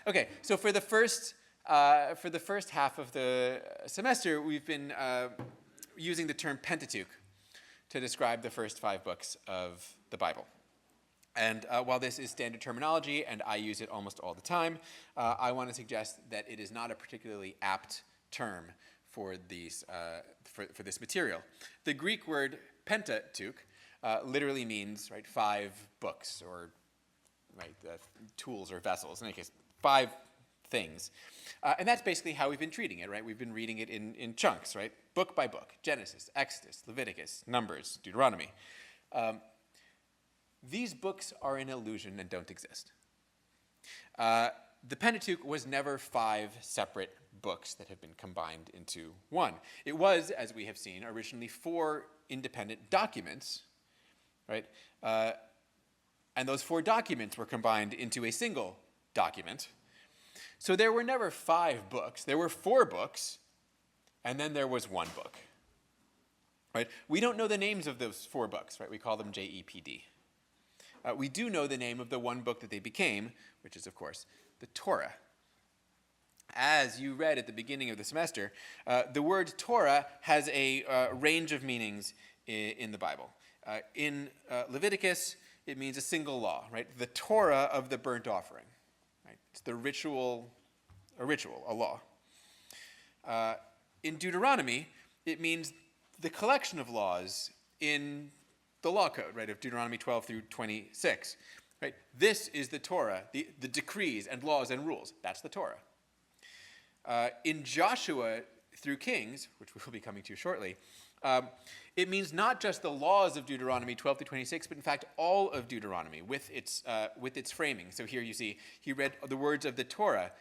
Okay, so for the first half of the semester, we've been using the term Pentateuch to describe the first 5 books of the Bible. And while this is standard terminology, and I use it almost all the time, I want to suggest that it is not a particularly apt term for these for this material. The Greek word Pentateuch literally means 5 books, or tools or vessels. In any case, 5 things. And that's basically how we've been treating it, right? We've been reading it in chunks, right? Book by book. Genesis, Exodus, Leviticus, Numbers, Deuteronomy. These books are an illusion and don't exist. The Pentateuch was never 5 separate books that have been combined into one. It was, as we have seen, originally 4 independent documents, right? And those 4 documents were combined into a single document. So there were never 5 books. There were 4 books, and then there was 1 book. Right? We don't know the names of those 4 books, right? We call them JEPD. We do know the name of the 1 book that they became, which is, of course, the Torah. As you read at the beginning of the semester, the word Torah has a range of meanings in the Bible. In Leviticus, it means a single law, right? The Torah of the burnt offering. Right? It's the ritual, a law. In Deuteronomy, it means the collection of laws in the law code, right, of Deuteronomy 12 through 26. Right? This is the Torah, the decrees and laws and rules. That's the Torah. In Joshua through Kings, which we will be coming to shortly, it means not just the laws of Deuteronomy 12 through 26, but in fact all of Deuteronomy with its framing. So here you see he read the words of the Torah,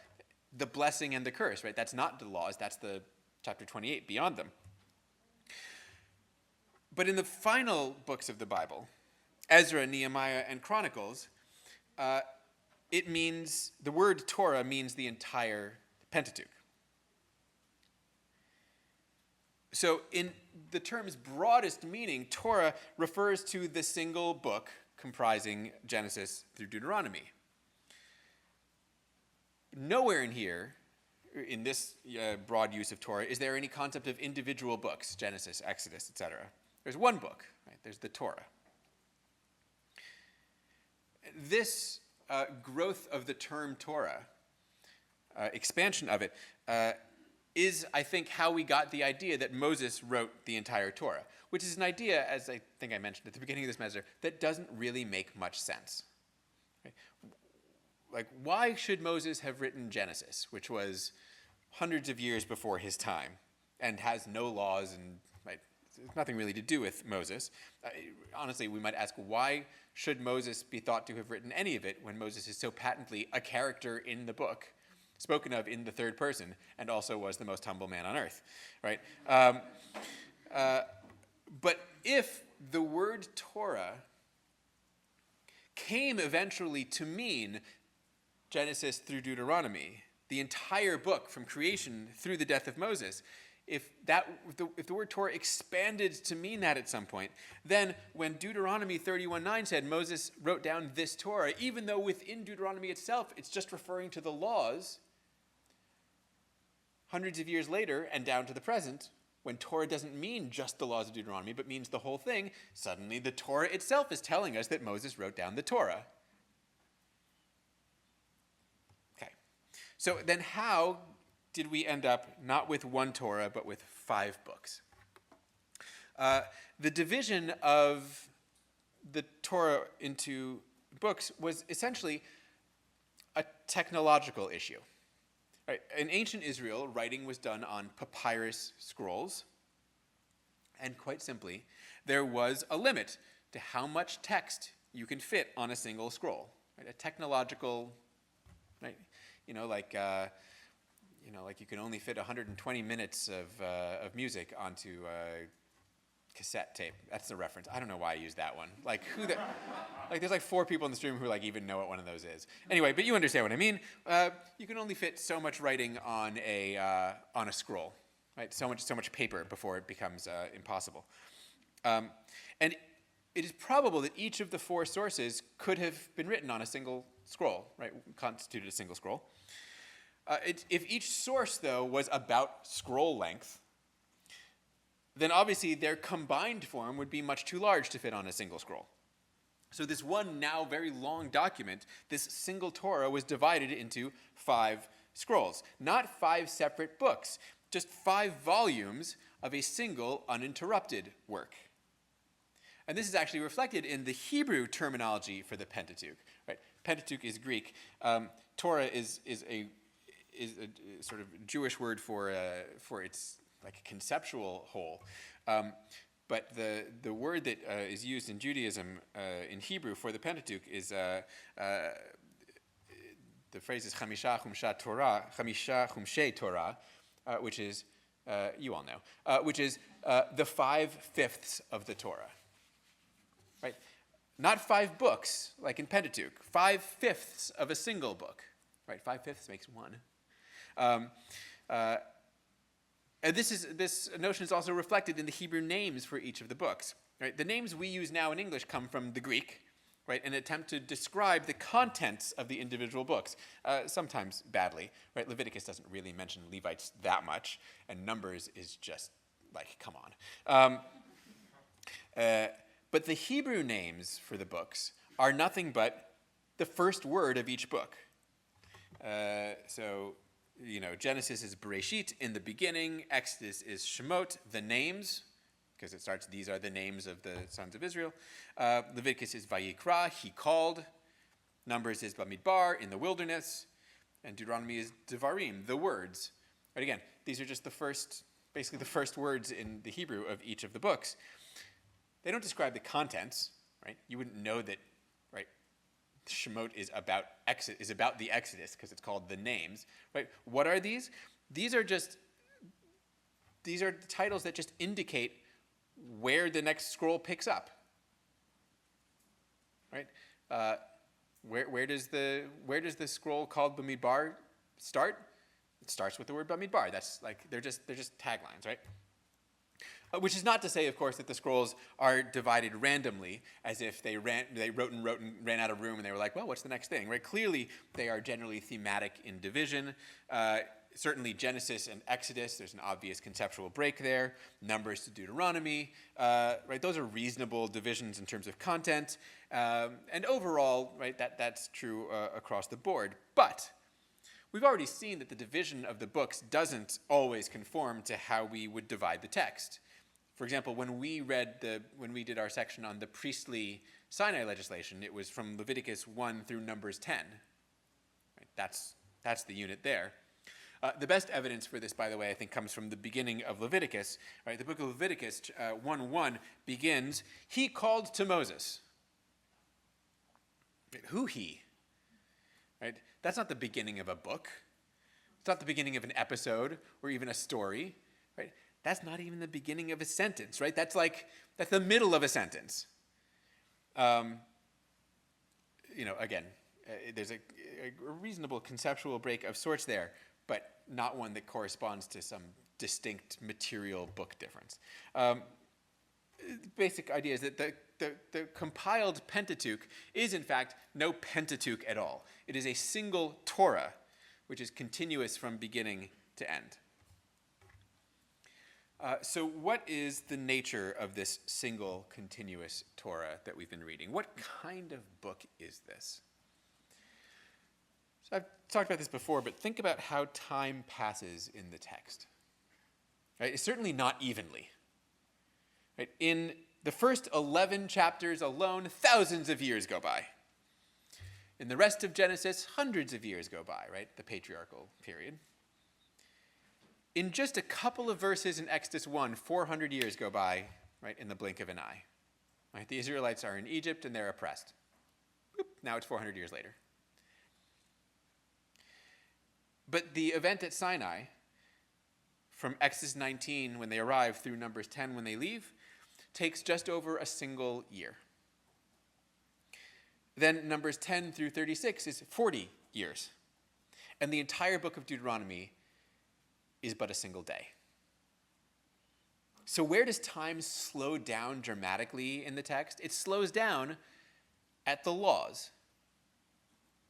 the blessing and the curse. Right? That's not the laws. That's the chapter 28 beyond them. But in the final books of the Bible, Ezra, Nehemiah, and Chronicles, it means the word Torah means the entire Pentateuch. So in the term's broadest meaning, Torah refers to the single book comprising Genesis through Deuteronomy. Nowhere in here, in this broad use of Torah, is there any concept of individual books, Genesis, Exodus, etc. There's 1 book, right? There's the Torah. This growth of the term Torah, expansion of it, is, I think, how we got the idea that Moses wrote the entire Torah, which is an idea, as I think I mentioned at the beginning of this semester, that doesn't really make much sense. Right? Like, why should Moses have written Genesis, which was hundreds of years before his time and has no laws and nothing really to do with Moses? Honestly, we might ask, why should Moses be thought to have written any of it when Moses is so patently a character in the book, spoken of in the third person, and also was the most humble man on earth, right? But if the word Torah came eventually to mean Genesis through Deuteronomy, the entire book from creation through the death of Moses, if the word Torah expanded to mean that at some point, then when Deuteronomy 31:9 said Moses wrote down this Torah, even though within Deuteronomy itself it's just referring to the laws, hundreds of years later and down to the present, when Torah doesn't mean just the laws of Deuteronomy but means the whole thing, suddenly the Torah itself is telling us that Moses wrote down the Torah. Okay, so then how did we end up not with 1 Torah, but with 5 books? The division of the Torah into books was essentially a technological issue. Right? In ancient Israel, writing was done on papyrus scrolls, and quite simply, there was a limit to how much text you can fit on a single scroll. Right? A technological, right? Like you can only fit 120 minutes of music onto a cassette tape. That's the reference. I don't know why I used that one. Like there's like 4 people in this room who even know what one of those is. Anyway, but you understand what I mean. You can only fit so much writing on a scroll, right? So much paper before it becomes impossible. And it is probable that each of the four sources could have been written on a single scroll, right? Constituted a single scroll. If each source, though, was about scroll length, then obviously their combined form would be much too large to fit on a single scroll. So this one now very long document, this single Torah, was divided into 5 scrolls. Not 5 separate books, just 5 volumes of a single uninterrupted work. And this is actually reflected in the Hebrew terminology for the Pentateuch. Right? Pentateuch is Greek. Torah is a sort of Jewish word for its like conceptual whole. But the word that is used in Judaism in Hebrew for the Pentateuch is the phrase is chamisha chumshei Torah, which is you all know, which is the 5/5 of the Torah. Right? Not 5 books like in Pentateuch. 5/5 of a single book. Right? 5/5 makes 1. And this notion is also reflected in the Hebrew names for each of the books. Right? The names we use now in English come from the Greek, right? An attempt to describe the contents of the individual books, sometimes badly. Right? Leviticus doesn't really mention Levites that much, and Numbers is just like, come on. But the Hebrew names for the books are nothing but the first word of each book. So, Genesis is Bereshit, in the beginning. Exodus is Shemot, the names, because it starts, these are the names of the sons of Israel. Leviticus is Vayikra, he called. Numbers is Bamidbar, in the wilderness. And Deuteronomy is Devarim, the words. Right, again, these are just basically the first words in the Hebrew of each of the books. They don't describe the contents, right? You wouldn't know that, right? Shemot is about the Exodus because it's called the names, right? What are these? These are titles that just indicate where the next scroll picks up, right? Where does the scroll called Bamidbar start? It starts with the word Bamidbar. That's like they're just taglines, right? Which is not to say, of course, that the scrolls are divided randomly, as if they wrote and ran out of room, and they were like, well, what's the next thing? Right? Clearly, they are generally thematic in division. Certainly, Genesis and Exodus, there's an obvious conceptual break there. Numbers to Deuteronomy, right? Those are reasonable divisions in terms of content, and overall, right? That's true across the board. But we've already seen that the division of the books doesn't always conform to how we would divide the text. For example, when we did our section on the priestly Sinai legislation, it was from Leviticus 1 through Numbers 10. Right? That's the unit there. The best evidence for this, by the way, I think comes from the beginning of Leviticus. Right? The book of Leviticus 1:1 begins, he called to Moses. Right? Who he? Right? That's not the beginning of a book. It's not the beginning of an episode or even a story. Right? That's not even the beginning of a sentence, right? That's the middle of a sentence. Again, there's a reasonable conceptual break of sorts there, but not one that corresponds to some distinct material book difference. Basic idea is that the compiled Pentateuch is, in fact, no Pentateuch at all. It is a single Torah, which is continuous from beginning to end. So what is the nature of this single continuous Torah that we've been reading? What kind of book is this? So I've talked about this before, but think about how time passes in the text. Right? It's certainly not evenly. Right? In the first 11 chapters alone, thousands of years go by. In the rest of Genesis, hundreds of years go by, right? The patriarchal period. In just a couple of verses in Exodus 1, 400 years go by, right, in the blink of an eye. Right? The Israelites are in Egypt and they're oppressed. Boop, now it's 400 years later. But the event at Sinai, from Exodus 19 when they arrive through Numbers 10 when they leave, takes just over a single year. Then Numbers 10 through 36 is 40 years. And the entire book of Deuteronomy is but a single day. So where does time slow down dramatically in the text? It slows down at the laws,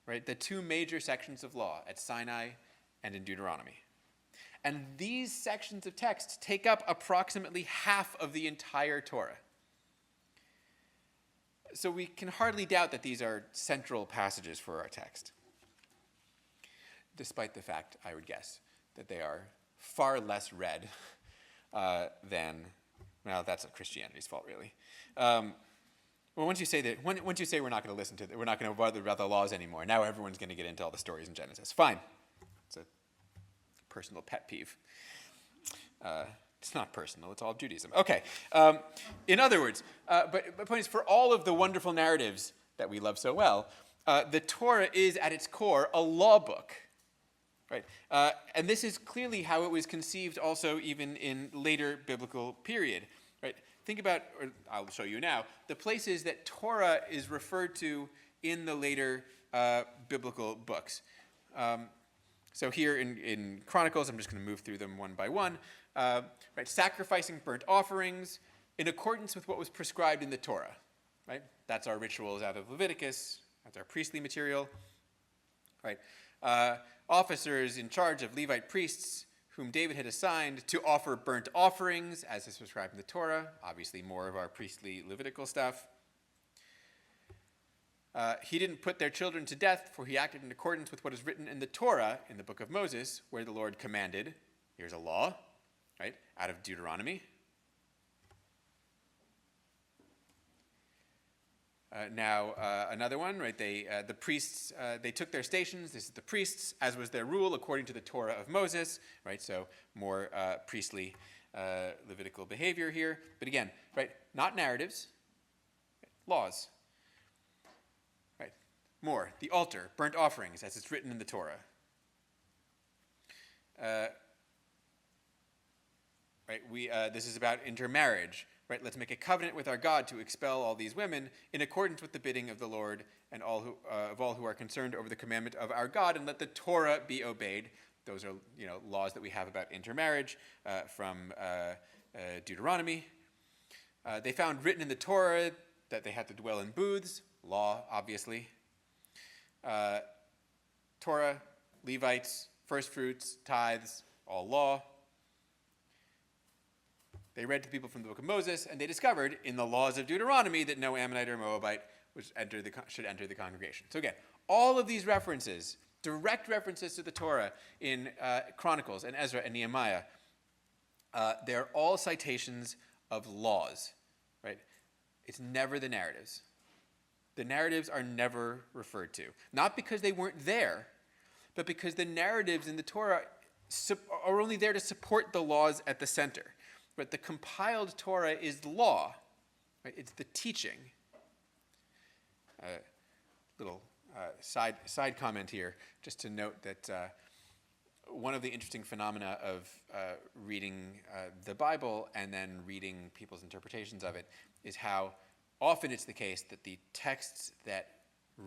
right? The two major sections of law at Sinai and in Deuteronomy. And these sections of text take up approximately half of the entire Torah. So we can hardly doubt that these are central passages for our text, despite the fact, I would guess, that they are far less read than, well, that's Christianity's fault, really. Well, once you say we're not going to listen to, we're not going to bother about the laws anymore, now everyone's going to get into all the stories in Genesis. Fine. It's a personal pet peeve. It's not personal, it's all of Judaism. Okay. In other words, but the point is, for all of the wonderful narratives that we love so well, the Torah is at its core a law book. Right? And this is clearly how it was conceived also even in later biblical period. Right? Think about, or I'll show you now, the places that Torah is referred to in the later biblical books. So here in Chronicles, I'm just going to move through them one by one. Right? Sacrificing burnt offerings in accordance with what was prescribed in the Torah. Right? That's our rituals out of Leviticus. That's our priestly material. Right? Officers in charge of Levite priests whom David had assigned to offer burnt offerings, as is prescribed in the Torah, obviously more of our priestly Levitical stuff. He didn't put their children to death, for he acted in accordance with what is written in the Torah, in the book of Moses, where the Lord commanded, here's a law, right, out of Deuteronomy. Another one, right? The priests, they took their stations. This is the priests, as was their rule, according to the Torah of Moses, right? So more priestly Levitical behavior here. But again, right? Not narratives, right? Laws. Right? More, the altar, burnt offerings, as it's written in the Torah. Right? This is about intermarriage. Right, let's make a covenant with our God to expel all these women in accordance with the bidding of the Lord and all who are concerned over the commandment of our God, and let the Torah be obeyed. Those are laws that we have about intermarriage from Deuteronomy. They found written in the Torah that they had to dwell in booths, law, obviously. Torah, Levites, first fruits, tithes, all law. They read to people from the book of Moses, and they discovered in the laws of Deuteronomy that no Ammonite or Moabite should enter the congregation. So again, all of these references, direct references to the Torah in Chronicles and Ezra and Nehemiah, they're all citations of laws, right? It's never the narratives. The narratives are never referred to. Not because they weren't there, but because the narratives in the Torah are only there to support the laws at the center. But the compiled Torah is law, right? It's the teaching. Little side comment here, just to note that one of the interesting phenomena of reading the Bible and then reading people's interpretations of it is how often it's the case that the texts that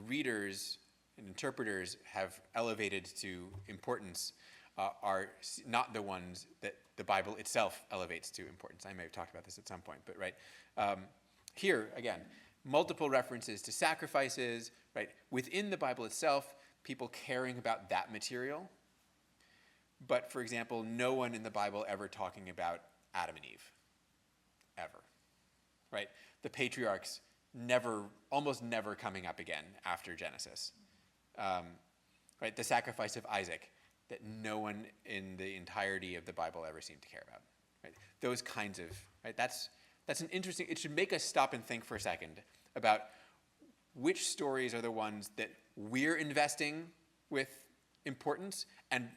readers and interpreters have elevated to importance are not the ones that the Bible itself elevates to importance. I may have talked about this at some point, but right here, again, multiple references to sacrifices, right? Within the Bible itself, people caring about that material. But, for example, no one in the Bible ever talking about Adam and Eve, ever, right? The patriarchs almost never coming up again after Genesis, right? The sacrifice of Isaac, that no one in the entirety of the Bible ever seemed to care about, right? Those kinds of, right? That's an interesting, it should make us stop and think for a second about which stories are the ones that we're investing with importance and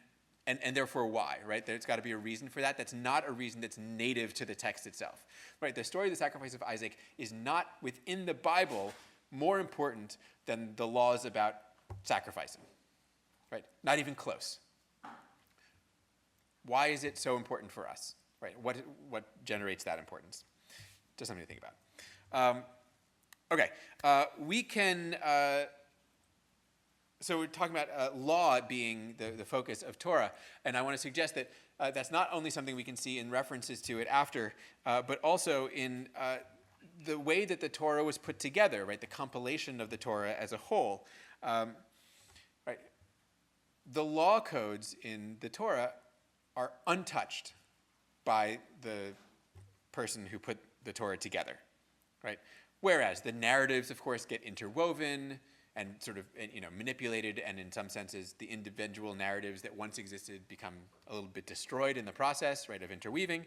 therefore why, right? There's got to be a reason for that. That's not a reason that's native to the text itself, right? The story of the sacrifice of Isaac is not within the Bible more important than the laws about sacrificing, right? Not even close. Why is it so important for us, right? What generates that importance? Just something to think about. Okay, we can So we're talking about law being the focus of Torah, and I want to suggest that that's not only something we can see in references to it after, but also in the way that the Torah was put together, right? The compilation of the Torah as a whole. Right? The law codes in the Torah are untouched by the person who put the Torah together, right? Whereas the narratives, of course, get interwoven and sort of manipulated, and in some senses, the individual narratives that once existed become a little bit destroyed in the process, right, of interweaving.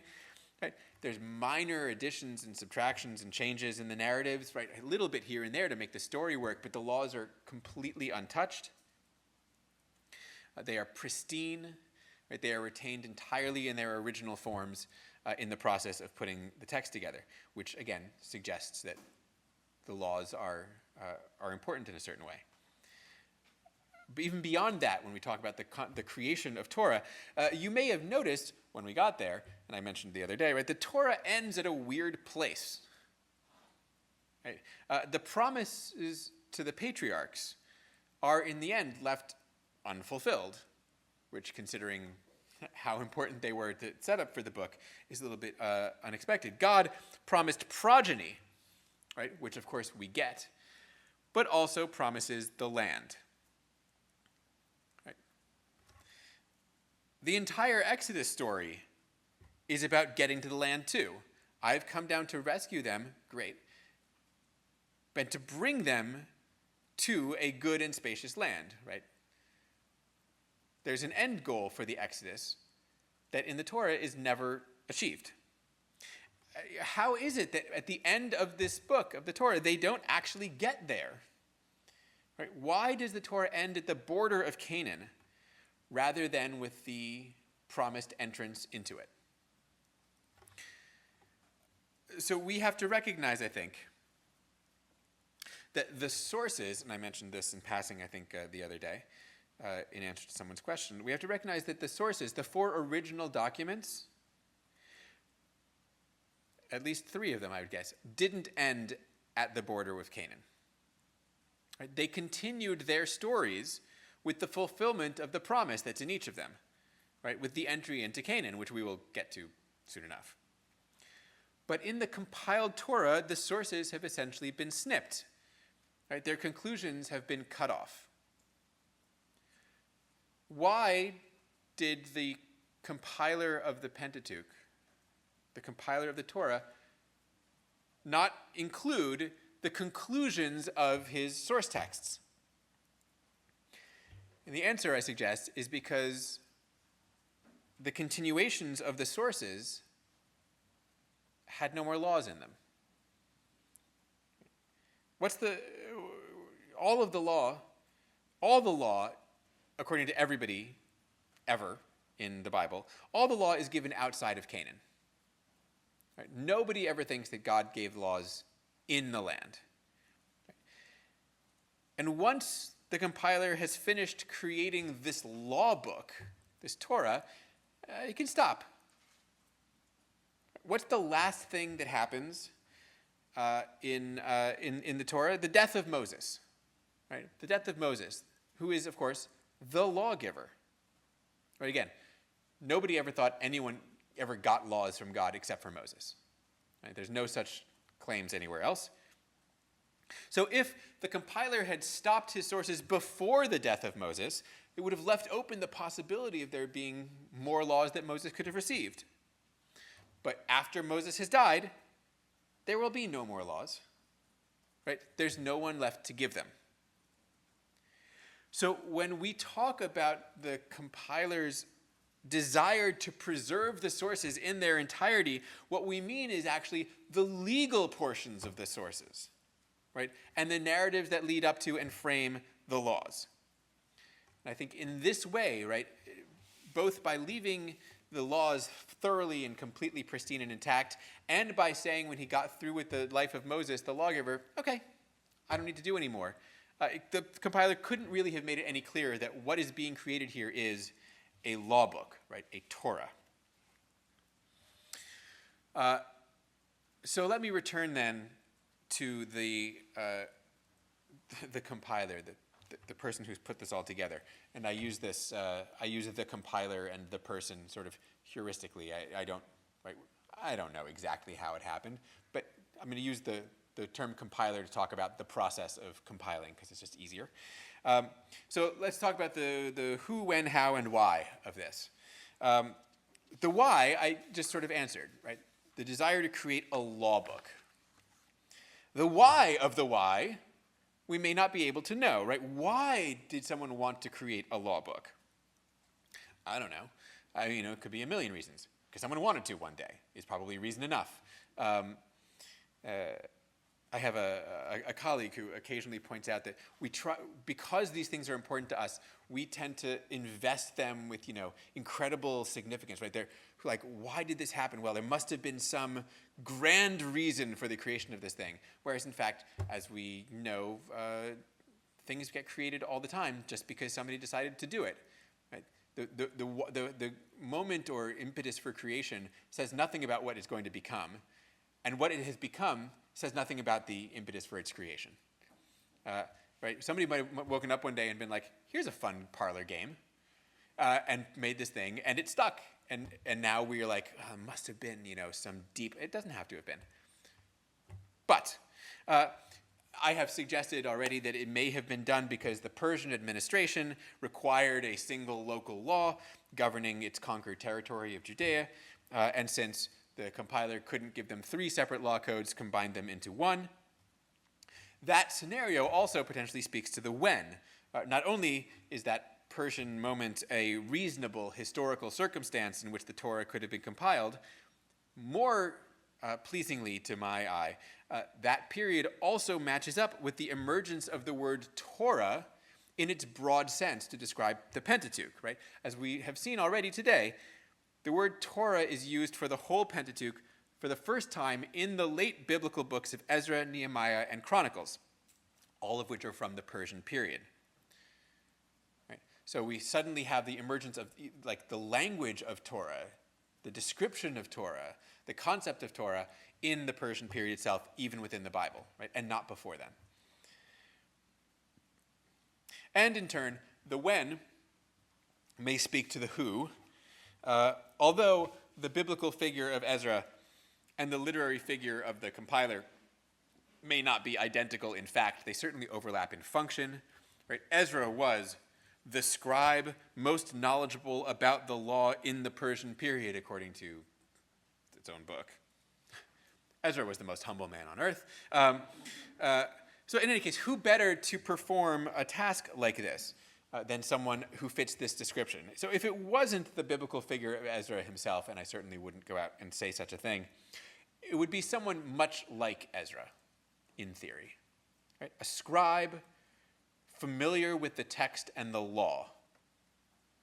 Right? There's minor additions and subtractions and changes in the narratives, right, a little bit here and there to make the story work, but the laws are completely untouched. They are pristine, right? They are retained entirely in their original forms in the process of putting the text together, which again suggests that the laws are important in a certain way. But even beyond that, when we talk about the creation of Torah, you may have noticed when we got there, and I mentioned the other day, right, the Torah ends at a weird place. Right? The promises to the patriarchs are in the end left unfulfilled, which, considering how important they were to set up for the book, is a little bit unexpected. God promised progeny, right, which of course we get, but also promises the land. Right? The entire Exodus story is about getting to the land too. I've come down to rescue them, great, but to bring them to a good and spacious land, right? There's an end goal for the Exodus that in the Torah is never achieved. How is it that at the end of this book of the Torah, they don't actually get there? Right? Why does the Torah end at the border of Canaan rather than with the promised entrance into it? So we have to recognize, I think, that the sources, and I mentioned this in passing, I think, the other day, in answer to someone's question, we have to recognize that the sources, the 4 original documents, at least 3 of them, I would guess, didn't end at the border with Canaan. Right? They continued their stories with the fulfillment of the promise that's in each of them, right? With the entry into Canaan, which we will get to soon enough. But in the compiled Torah, the sources have essentially been snipped. Right? Their conclusions have been cut off. Why did the compiler of the Pentateuch, the compiler of the Torah, not include the conclusions of his source texts? And the answer, I suggest, is because the continuations of the sources had no more laws in them. All the law, according to everybody ever in the Bible, all the law is given outside of Canaan. Right? Nobody ever thinks that God gave laws in the land. Right? And once the compiler has finished creating this law book, this Torah, it can stop. What's the last thing that happens in the Torah? The death of Moses. Right? The death of Moses, who is, of course, the lawgiver. Right? Again, nobody ever thought anyone ever got laws from God except for Moses. Right? There's no such claims anywhere else. So if the compiler had stopped his sources before the death of Moses, it would have left open the possibility of there being more laws that Moses could have received. But after Moses has died, there will be no more laws. Right? There's no one left to give them. So when we talk about the compiler's desire to preserve the sources in their entirety, what we mean is actually the legal portions of the sources, right? And the narratives that lead up to and frame the laws. And I think in this way, right, both by leaving the laws thoroughly and completely pristine and intact, and by saying when he got through with the life of Moses, the lawgiver, okay, I don't need to do any more. The compiler couldn't really have made it any clearer that what is being created here is a law book, right? A Torah. So let me return then to the compiler, the person who's put this all together. And I use this, I use the compiler and the person sort of heuristically. I don't know exactly how it happened, but I'm going to use the term compiler to talk about the process of compiling because it's just easier. So let's talk about the who, when, how, and why of this. The why I just sort of answered, right? The desire to create a law book. The why of the why we may not be able to know, right? Why did someone want to create a law book? I don't know. It could be a million reasons. Because someone wanted to one day is probably reason enough. I have a colleague who occasionally points out that we try, because these things are important to us, we tend to invest them with, incredible significance, right? They're like, why did this happen? Well, there must have been some grand reason for the creation of this thing. Whereas, in fact, as we know, things get created all the time just because somebody decided to do it. Right? The moment or impetus for creation says nothing about what it's going to become, and what it has become says nothing about the impetus for its creation. Right? Somebody might have woken up one day and been like, here's a fun parlor game, and made this thing, and it stuck. And now we're like, oh, it must have been, some deep, it doesn't have to have been. But I have suggested already that it may have been done because the Persian administration required a single local law governing its conquered territory of Judea, and since the compiler couldn't give them 3 separate law codes, combined them into one. That scenario also potentially speaks to the when. Not only is that Persian moment a reasonable historical circumstance in which the Torah could have been compiled, more pleasingly to my eye, that period also matches up with the emergence of the word Torah in its broad sense to describe the Pentateuch, right? As we have seen already today, the word Torah is used for the whole Pentateuch for the first time in the late biblical books of Ezra, Nehemiah, and Chronicles, all of which are from the Persian period. Right? So we suddenly have the emergence of the language of Torah, the description of Torah, the concept of Torah in the Persian period itself, even within the Bible, right? And not before then. And in turn, the when may speak to the who, although the biblical figure of Ezra and the literary figure of the compiler may not be identical in fact, they certainly overlap in function. Right? Ezra was the scribe most knowledgeable about the law in the Persian period, according to its own book. Ezra was the most humble man on earth. So in any case, who better to perform a task like this than someone who fits this description? So if it wasn't the biblical figure of Ezra himself, and I certainly wouldn't go out and say such a thing, it would be someone much like Ezra, in theory. Right? A scribe familiar with the text and the law.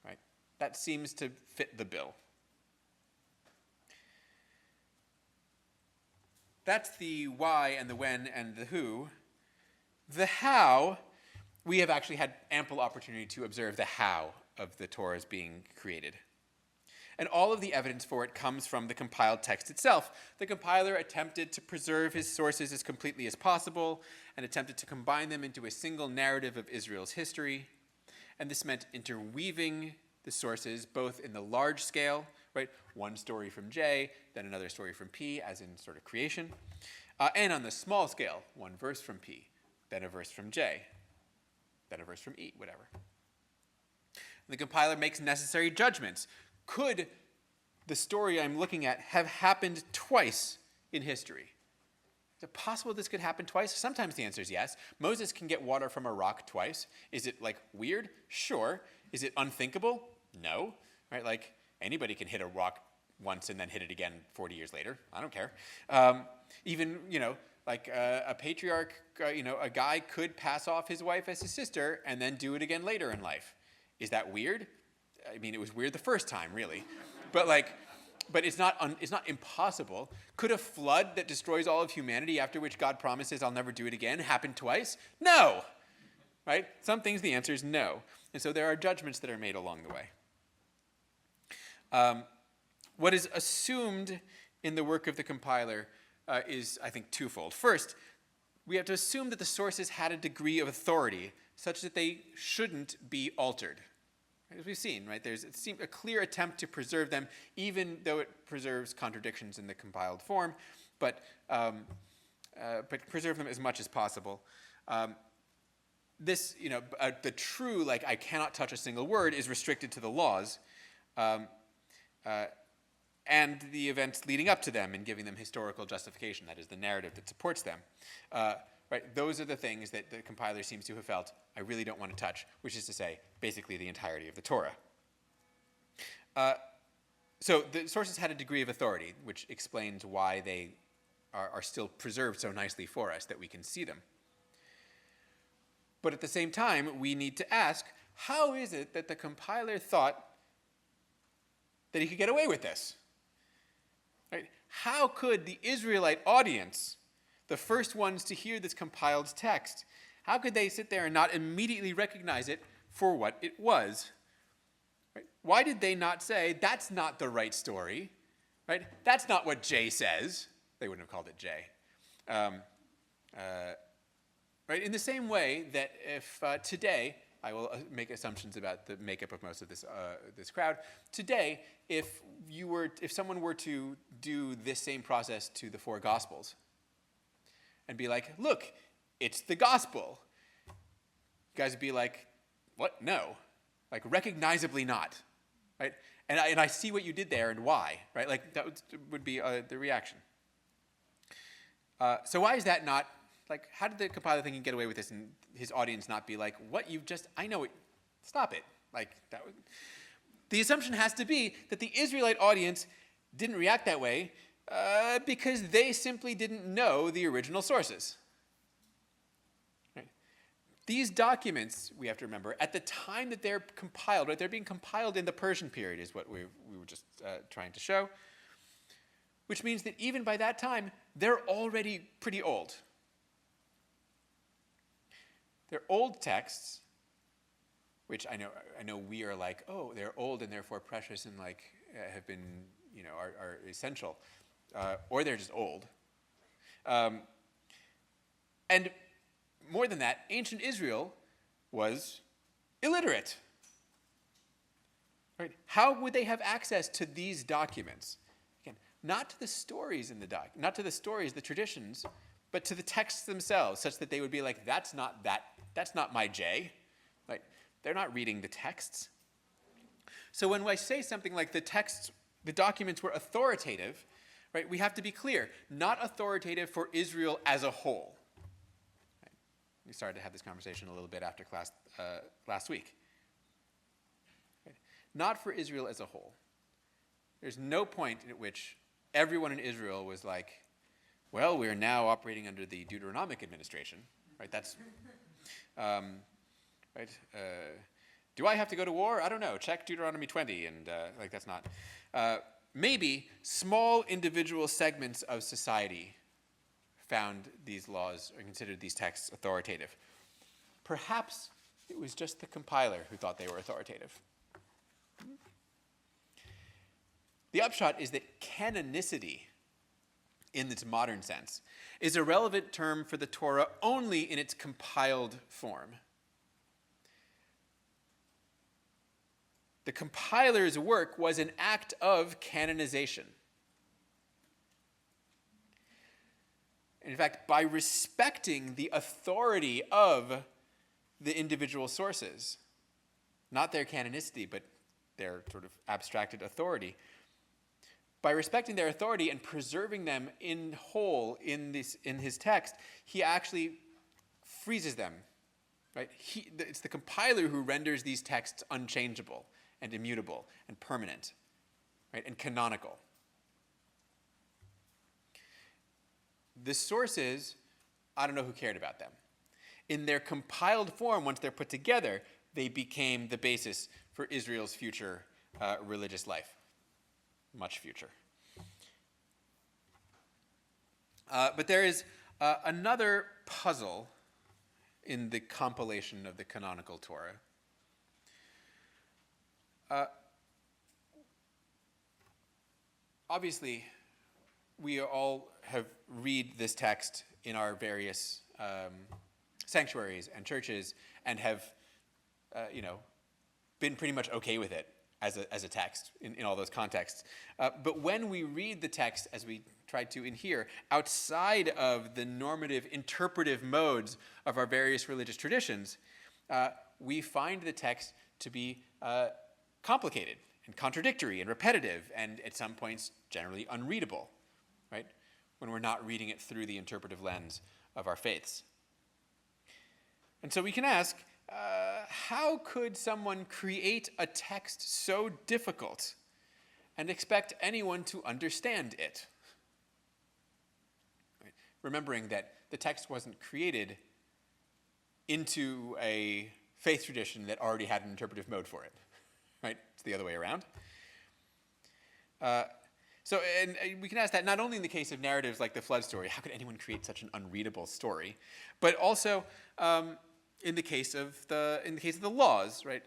Right? That seems to fit the bill. That's the why and the when and the who. The how, we have actually had ample opportunity to observe the how of the Torah's being created. And all of the evidence for it comes from the compiled text itself. The compiler attempted to preserve his sources as completely as possible and attempted to combine them into a single narrative of Israel's history. And this meant interweaving the sources both in the large scale, right? One story from J, then another story from P, as in sort of creation, and on the small scale, one verse from P, then a verse from J, then a verse from E, whatever. The compiler makes necessary judgments. Could the story I'm looking at have happened twice in history? Is it possible this could happen twice? Sometimes the answer is yes. Moses can get water from a rock twice. Is it weird? Sure. Is it unthinkable? No. Right? Anybody can hit a rock once and then hit it again 40 years later. I don't care. Even, a patriarch, a guy could pass off his wife as his sister and then do it again later in life. Is that weird? I mean, it was weird the first time, really. But it's not impossible. Could a flood that destroys all of humanity, after which God promises I'll never do it again, happen twice? No. Right? Some things the answer is no. And so there are judgments that are made along the way. What is assumed in the work of the compiler is, I think, twofold. First, we have to assume that the sources had a degree of authority such that they shouldn't be altered. As we've seen, right, there's a clear attempt to preserve them, even though it preserves contradictions in the compiled form, but preserve them as much as possible. This, the true, like, I cannot touch a single word is restricted to the laws and the events leading up to them and giving them historical justification, that is, the narrative that supports them. Right, those are the things that the compiler seems to have felt, I really don't want to touch, which is to say, basically the entirety of the Torah. So the sources had a degree of authority, which explains why they are still preserved so nicely for us that we can see them. But at the same time, we need to ask, how is it that the compiler thought that he could get away with this? Right? How could the Israelite audience, the first ones to hear this compiled text, how could they sit there and not immediately recognize it for what it was? Right? Why did they not say, that's not the right story? Right? That's not what Jay says. They wouldn't have called it Jay. Right? In the same way that if today, I will make assumptions about the makeup of most of this crowd. Today, if someone were to do this same process to the four Gospels, and be like, look, it's the gospel. You guys would be like, what? No. Like, recognizably not. Right? And I see what you did there and why. Right? Like, that would be the reaction. So why is that not, like, how did the compiler think he'd get away with this and his audience not be like, what you've just, I know it, stop it. Like, that would, the assumption has to be that the Israelite audience didn't react that way because they simply didn't know the original sources. Right? These documents, we have to remember, at the time that they're compiled, right, they're being compiled in the Persian period is what we were just trying to show, which means that even by that time, they're already pretty old. They're old texts, which I know we are like, oh, they're old and therefore precious and like have been, are essential. Or they're just old. And more than that, ancient Israel was illiterate. Right? How would they have access to these documents? Again, not to the stories in the not to the stories, the traditions, but to the texts themselves, such that they would be like, that's not my J. Right? They're not reading the texts. So when I say something like the documents were authoritative, right, we have to be clear, not authoritative for Israel as a whole. Right? We started to have this conversation a little bit after class last week. Right? Not for Israel as a whole. There's no point at which everyone in Israel was like, well, we're now operating under the Deuteronomic administration. Right? That's, right? Do I have to go to war? I don't know. Check Deuteronomy 20, and that's not. Maybe small individual segments of society found these laws or considered these texts authoritative. Perhaps it was just the compiler who thought they were authoritative. The upshot is that canonicity, in its modern sense, is a relevant term for the Torah only in its compiled form. The compiler's work was an act of canonization. In fact, by respecting the authority of the individual sources, not their canonicity, but their sort of abstracted authority, by respecting their authority and preserving them in whole in his text, he actually freezes them. Right? It's the compiler who renders these texts unchangeable and immutable and permanent, right, and canonical. The sources, I don't know who cared about them. In their compiled form, once they're put together, they became the basis for Israel's future religious life. Much future. But there is another puzzle in the compilation of the canonical Torah. Obviously, we all have read this text in our various sanctuaries and churches and have, been pretty much okay with it as a text in all those contexts. But when we read the text, as we tried to in here, outside of the normative interpretive modes of our various religious traditions, we find the text to be complicated and contradictory and repetitive, and at some points generally unreadable, right? When we're not reading it through the interpretive lens of our faiths. And so we can ask, how could someone create a text so difficult and expect anyone to understand it? Right? Remembering that the text wasn't created into a faith tradition that already had an interpretive mode for it. Right? It's the other way around. So we can ask that not only in the case of narratives like the flood story, how could anyone create such an unreadable story, but also in the case of the laws, right?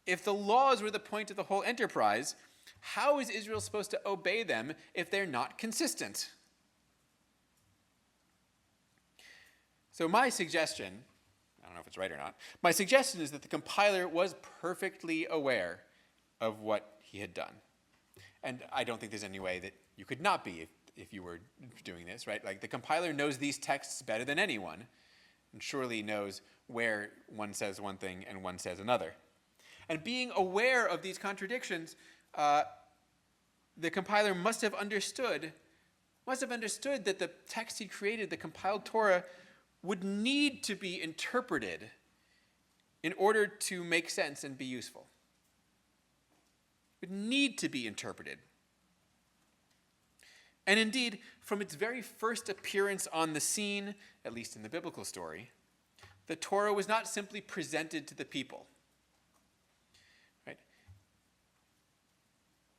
If the laws were the point of the whole enterprise, how is Israel supposed to obey them if they're not consistent? So my suggestion, I don't know if it's right or not, my suggestion is that the compiler was perfectly aware of what he had done. And I don't think there's any way that you could not be if you were doing this, right? Like the compiler knows these texts better than anyone, and surely knows where one says one thing and one says another. And being aware of these contradictions, the compiler must have understood that the text he created, the compiled Torah, would need to be interpreted in order to make sense and be useful. It would need to be interpreted. And indeed, from its very first appearance on the scene, at least in the biblical story, the Torah was not simply presented to the people. Right?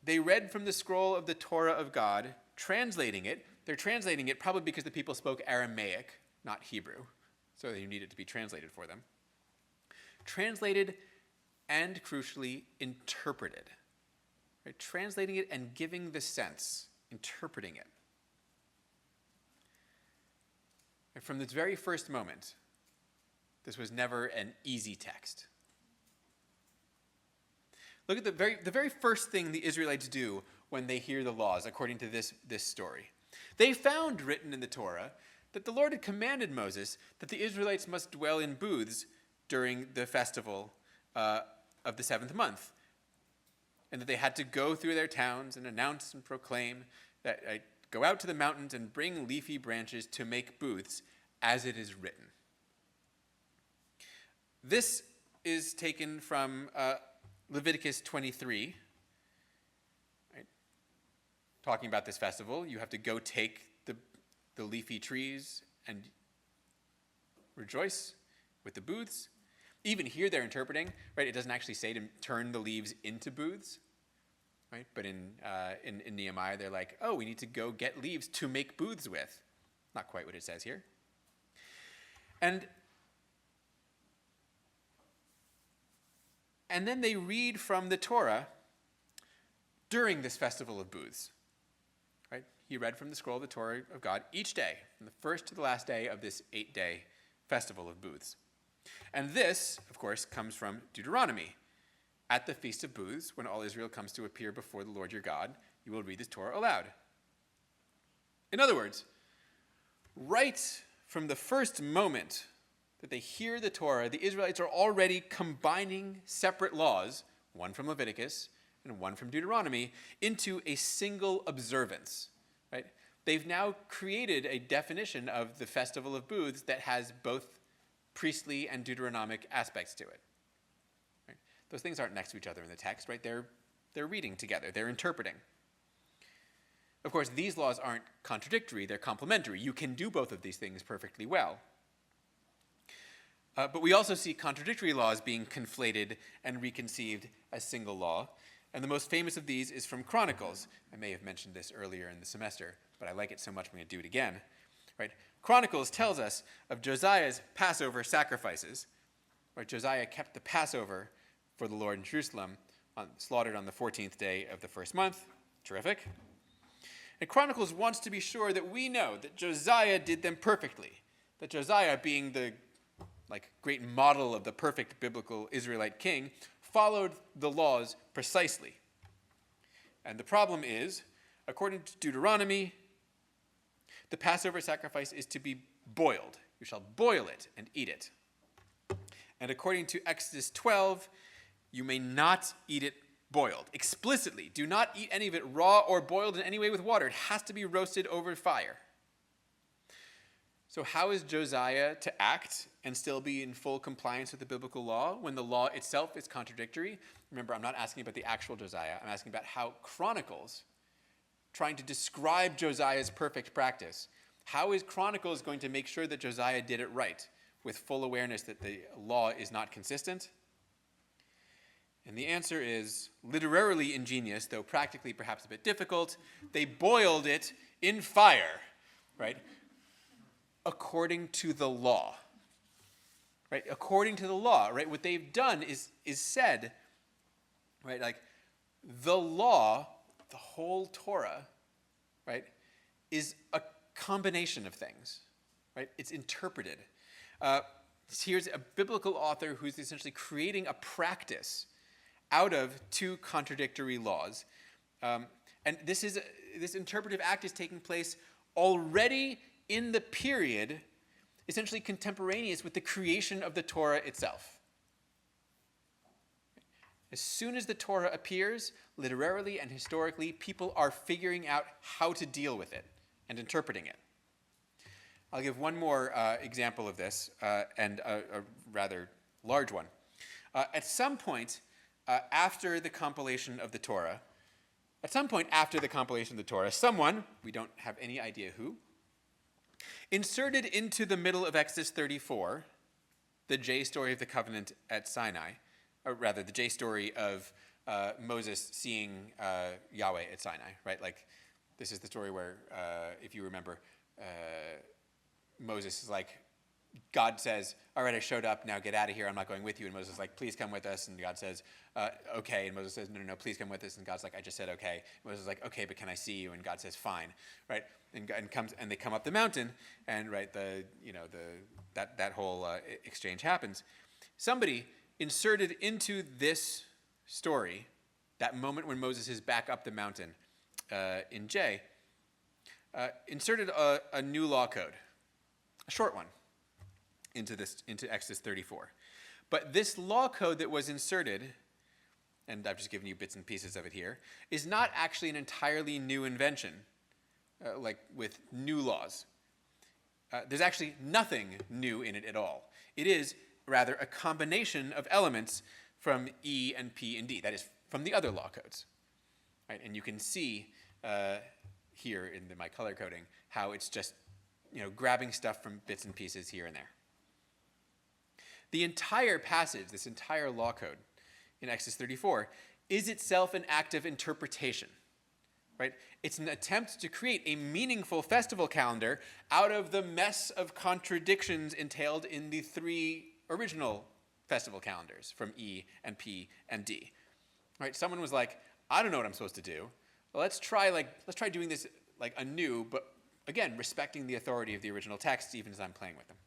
They read from the scroll of the Torah of God, translating it. They're translating it probably because the people spoke Aramaic, not Hebrew, so they needed to be translated for them. Translated and, crucially, interpreted. Right? Translating it and giving the sense, interpreting it. And from this very first moment, this was never an easy text. Look at the very first thing the Israelites do when they hear the laws, according to this story. They found written in the Torah that the Lord had commanded Moses that the Israelites must dwell in booths during the festival of the seventh month, and that they had to go through their towns and announce and proclaim that go out to the mountains and bring leafy branches to make booths, as it is written. This is taken from Leviticus 23, right? Talking about this festival. You have to go take the leafy trees and rejoice with the booths. Even here they're interpreting, right? It doesn't actually say to turn the leaves into booths, right? But in Nehemiah, they're like, oh, we need to go get leaves to make booths with. Not quite what it says here. And then they read from the Torah during this festival of booths. Right? He read from the scroll of the Torah of God each day, from the first to the last day of this 8-day festival of booths. And this, of course, comes from Deuteronomy. At the Feast of Booths, when all Israel comes to appear before the Lord your God, you will read this Torah aloud. In other words, right from the first moment that they hear the Torah, the Israelites are already combining separate laws, one from Leviticus and one from Deuteronomy, into a single observance. Right? They've now created a definition of the Festival of Booths that has both priestly and Deuteronomic aspects to it. Right? Those things aren't next to each other in the text, right? They're reading together, they're interpreting. Of course, these laws aren't contradictory, they're complementary. You can do both of these things perfectly well. But we also see contradictory laws being conflated and reconceived as single law. And the most famous of these is from Chronicles. I may have mentioned this earlier in the semester, but I like it so much I'm going to do it again. Right? Chronicles tells us of Josiah's Passover sacrifices, where Josiah kept the Passover for the Lord in Jerusalem, slaughtered on the 14th day of the first month. Terrific. And Chronicles wants to be sure that we know that Josiah did them perfectly, that Josiah, being the great model of the perfect biblical Israelite king, followed the laws precisely. And the problem is, according to Deuteronomy, the Passover sacrifice is to be boiled. You shall boil it and eat it. And according to Exodus 12, you may not eat it boiled. Explicitly, do not eat any of it raw or boiled in any way with water. It has to be roasted over fire. So how is Josiah to act and still be in full compliance with the biblical law when the law itself is contradictory? Remember, I'm not asking about the actual Josiah. I'm asking about how Chronicles, trying to describe Josiah's perfect practice, how is Chronicles going to make sure that Josiah did it right with full awareness that the law is not consistent? And the answer is literarily ingenious, though practically perhaps a bit difficult. They boiled it in fire, right? According to the law, right? According to the law, right? What they've done is said, right? Like the law, the whole Torah, right, is a combination of things, right? It's interpreted. Here's a biblical author who's essentially creating a practice out of two contradictory laws, and this interpretive act is taking place already in the period essentially contemporaneous with the creation of the Torah itself. As soon as the Torah appears, literarily and historically, people are figuring out how to deal with it and interpreting it. I'll give one more example of this, and a rather large one. At some point after the compilation of the Torah, someone, we don't have any idea who, inserted into the middle of Exodus 34 the J story of the covenant at Sinai, or rather the J story of Moses seeing Yahweh at Sinai, right? Like, this is the story where, if you remember, Moses is like, God says, all right, I showed up, now get out of here, I'm not going with you. And Moses is like, please come with us. And God says, okay. And Moses says, no, please come with us. And God's like, I just said okay. And Moses is like, okay, but can I see you? And God says, fine, right? And they come up the mountain, and right, that whole exchange happens. Somebody inserted into this story, that moment when Moses is back up the mountain in J, inserted a new law code, a short one, into Exodus 34. But this law code that was inserted, and I've just given you bits and pieces of it here, is not actually an entirely new invention, like with new laws. There's actually nothing new in it at all. It is rather a combination of elements from E and P and D, that is, from the other law codes. Right? And you can see here in my color coding how it's just grabbing stuff from bits and pieces here and there. The entire passage, this entire law code in Exodus 34, is itself an act of interpretation, right? It's an attempt to create a meaningful festival calendar out of the mess of contradictions entailed in the three original festival calendars from E and P and D, right? Someone was like, I don't know what I'm supposed to do. Well, let's try doing this like anew, but again, respecting the authority of the original texts, even as I'm playing with them.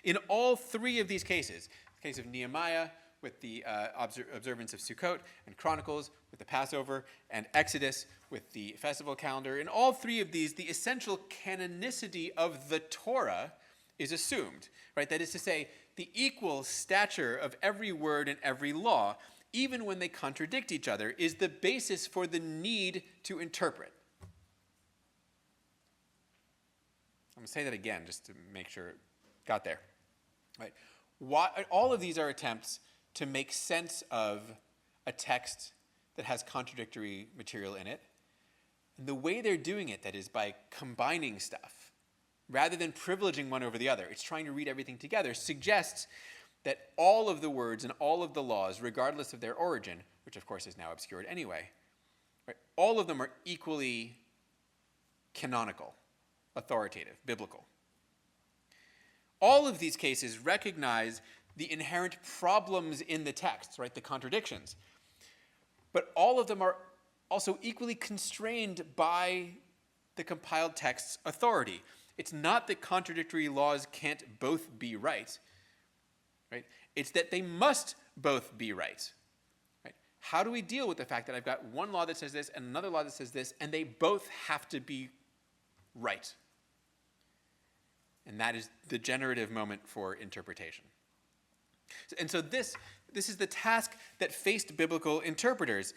In all three of these cases, the case of Nehemiah with the observance of Sukkot, and Chronicles with the Passover, and Exodus with the festival calendar, in all three of these, the essential canonicity of the Torah is assumed, right? That is to say, the equal stature of every word and every law, even when they contradict each other, is the basis for the need to interpret. I'm going to say that again just to make sure it got there. Right? All of these are attempts to make sense of a text that has contradictory material in it. And the way they're doing it, that is by combining stuff, rather than privileging one over the other, it's trying to read everything together, suggests that all of the words and all of the laws, regardless of their origin, which of course is now obscured anyway, right, all of them are equally canonical, authoritative, biblical. All of these cases recognize the inherent problems in the text, right, the contradictions. But all of them are also equally constrained by the compiled text's authority. It's not that contradictory laws can't both be right, right? It's that they must both be right, right? How do we deal with the fact that I've got one law that says this and another law that says this, and they both have to be right? And that is the generative moment for interpretation. And so this is the task that faced biblical interpreters,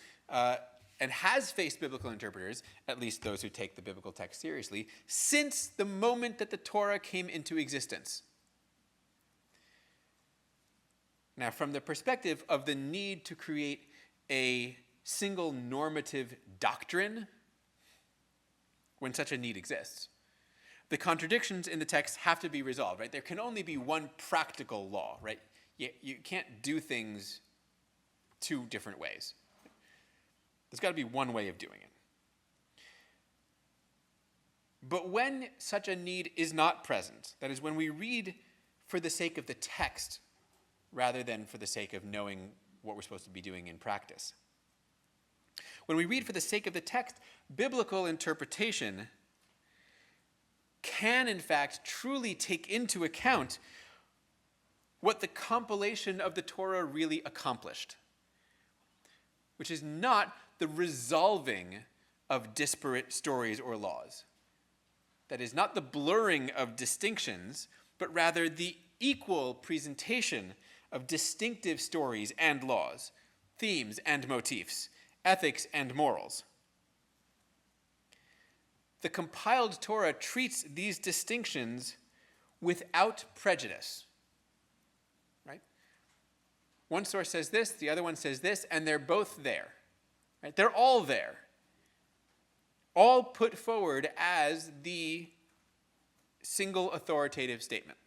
and has faced biblical interpreters, at least those who take the biblical text seriously, since the moment that the Torah came into existence. Now, from the perspective of the need to create a single normative doctrine, when such a need exists, the contradictions in the text have to be resolved, right? There can only be one practical law, right? You can't do things two different ways. There's got to be one way of doing it. But when such a need is not present, that is, when we read for the sake of the text rather than for the sake of knowing what we're supposed to be doing in practice. When we read for the sake of the text, biblical interpretation can, in fact, truly take into account what the compilation of the Torah really accomplished, which is not the resolving of disparate stories or laws. That is, not the blurring of distinctions, but rather the equal presentation of distinctive stories and laws, themes and motifs, ethics and morals. The compiled Torah treats these distinctions without prejudice. Right? One source says this, the other one says this, and they're both there. Right? They're all there. All put forward as the single authoritative statement.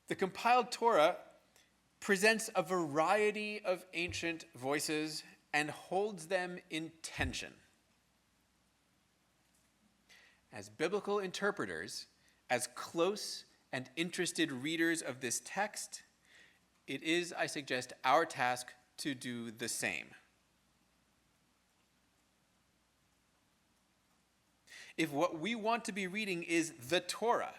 The compiled Torah presents a variety of ancient voices and holds them in tension. As biblical interpreters, as close and interested readers of this text, it is, I suggest, our task to do the same. If what we want to be reading is the Torah,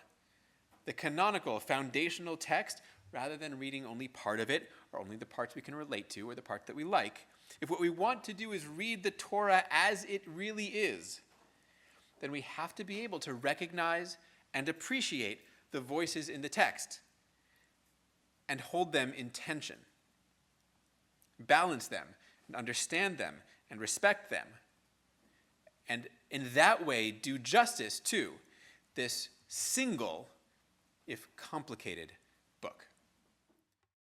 the canonical foundational text, rather than reading only part of it, or only the parts we can relate to, or the parts that we like, if what we want to do is read the Torah as it really is, then we have to be able to recognize and appreciate the voices in the text and hold them in tension, balance them, and understand them, and respect them, and in that way do justice to this single, if complicated,